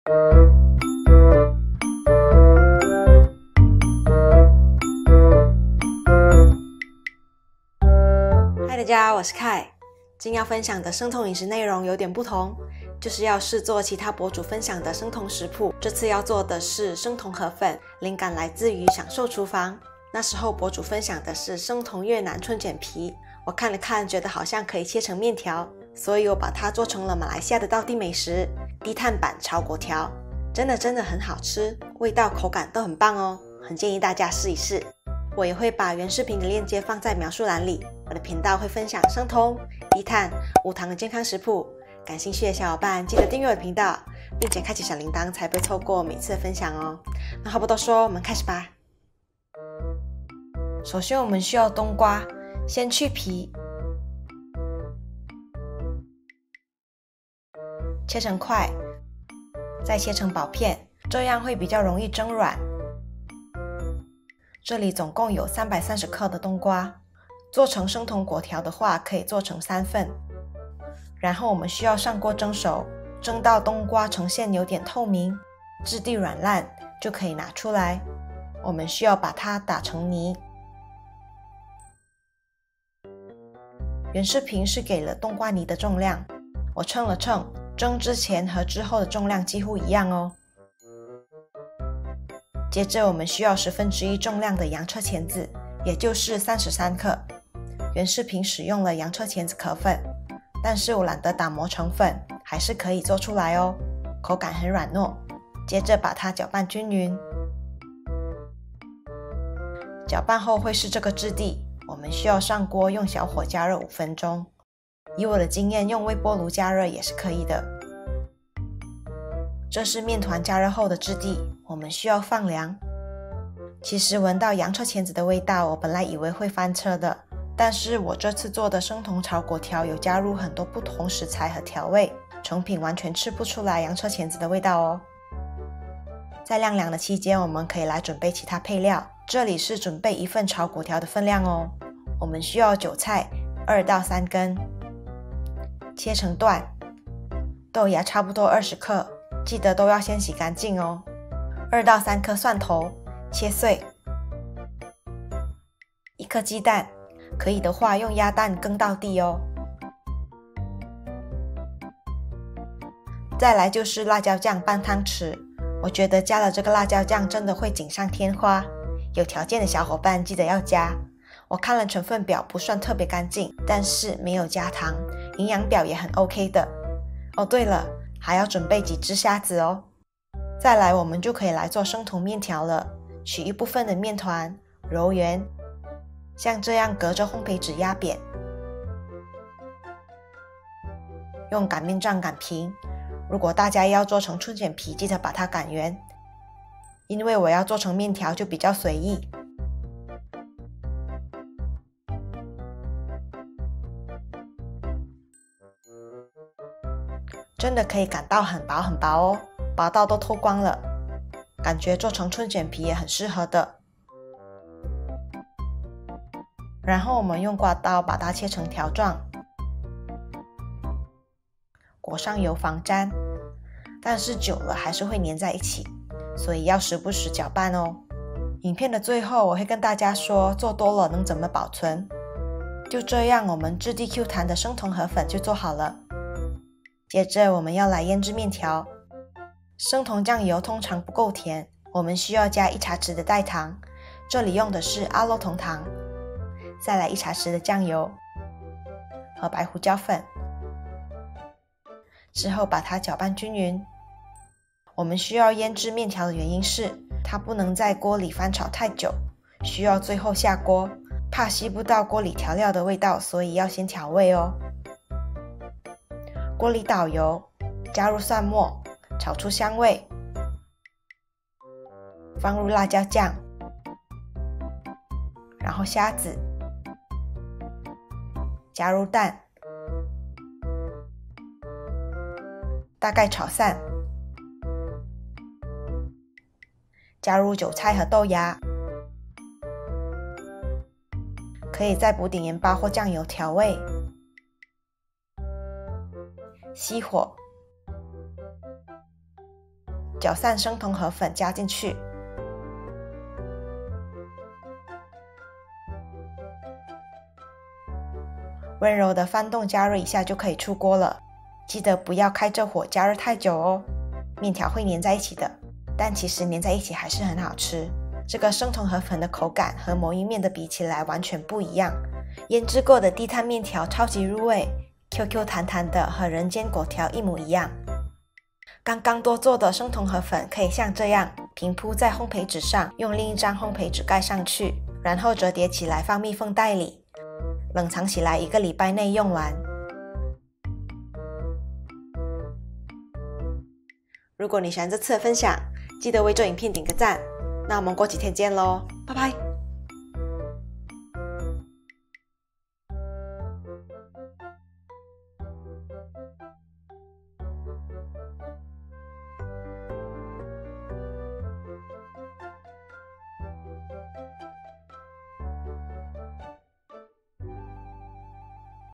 嗨，大家好，我是凯。今要分享的生酮饮食内容有点不同，就是要试做其他博主分享的生酮食谱。这次要做的是生酮河粉，灵感来自于享受厨房。那时候博主分享的是生酮越南春卷皮，我看了看，觉得好像可以切成面条，所以我把它做成了马来西亚的道地美食——低碳版炒粿条。真的很好吃，味道口感都很棒哦，很建议大家试一试。我也会把原视频的链接放在描述栏里。我的频道会分享生酮、低碳、无糖的健康食谱，感兴趣的小伙伴记得订阅我的频道，并且开启小铃铛，才不会错过每次的分享哦。那话不多说，我们开始吧。首先我们需要冬瓜，先去皮，切成块，再切成薄片，这样会比较容易蒸软。这里总共有330克的冬瓜，做成生酮粿条的话可以做成3份。然后我们需要上锅蒸熟，蒸到冬瓜呈现有点透明，质地软烂就可以拿出来。我们需要把它打成泥。原视频是给了冬瓜泥的重量，我称了称，蒸之前和之后的重量几乎一样哦。接着我们需要1/10重量的洋车前子，也就是33克。原视频使用了洋车前子壳粉，但是我懒得打磨成粉，还是可以做出来哦，口感很软糯。接着把它搅拌均匀，搅拌后会是这个质地。我们需要上锅用小火加热5分钟，以我的经验，用微波炉加热也是可以的。这是面团加热后的质地，我们需要放凉。其实闻到洋车前子的味道，我本来以为会翻车的，但是我这次做的生酮炒粿条有加入很多不同食材和调味，成品完全吃不出来洋车前子的味道哦。在晾凉的期间，我们可以来准备其他配料。这里是准备1份炒粿条的分量哦。我们需要韭菜2到3根，切成段；豆芽差不多20克，记得都要先洗干净哦。2到3颗蒜头，切碎； 1颗鸡蛋，可以的话用鸭蛋羹到底哦。再来就是辣椒酱半汤匙，我觉得加了这个辣椒酱真的会锦上添花，有条件的小伙伴记得要加。我看了成分表不算特别干净，但是没有加糖，营养表也很 OK 的。哦对了，还要准备几只虾子哦。再来我们就可以来做生酮面条了，取一部分的面团揉圆，像这样隔着烘焙纸压扁，用擀面杖擀平。如果大家要做成春卷皮，记得把它擀圆，因为我要做成面条就比较随意。真的可以擀到很薄很薄哦，薄到都透光了，感觉做成春卷皮也很适合的。然后我们用刮刀把它切成条状，裹上油防粘，但是久了还是会粘在一起，所以要时不时搅拌哦。影片的最后我会跟大家说做多了能怎么保存。就这样，我们质地 Q 弹的生酮河粉就做好了。接着我们要来腌制面条。生酮酱油通常不够甜，我们需要加1茶匙的代糖，这里用的是阿洛酮糖。再来1茶匙的酱油和白胡椒粉，之后把它搅拌均匀。我们需要腌制面条的原因是它不能在锅里翻炒太久，需要最后下锅，怕吸不到锅里调料的味道，所以要先调味哦。锅里倒油，加入蒜末，炒出香味，放入辣椒酱，然后虾子，加入蛋，大概炒散，加入韭菜和豆芽，可以再补点盐巴或酱油调味。熄火，搅散生酮河粉加进去。温柔的翻动加热一下就可以出锅了，记得不要开着火加热太久哦，面条会粘在一起的，但其实粘在一起还是很好吃。这个生酮河粉的口感和某一面的比起来完全不一样，腌制过的低碳面条超级入味， QQ 弹弹的，和人间果条一模一样。刚刚多做的生酮河粉可以像这样平铺在烘焙纸上，用另一张烘焙纸盖上去，然后折叠起来放密封袋里，冷藏起来1个礼拜内用完。如果你喜欢这次的分享，记得为这影片点个赞。那我们过几天见咯，拜拜。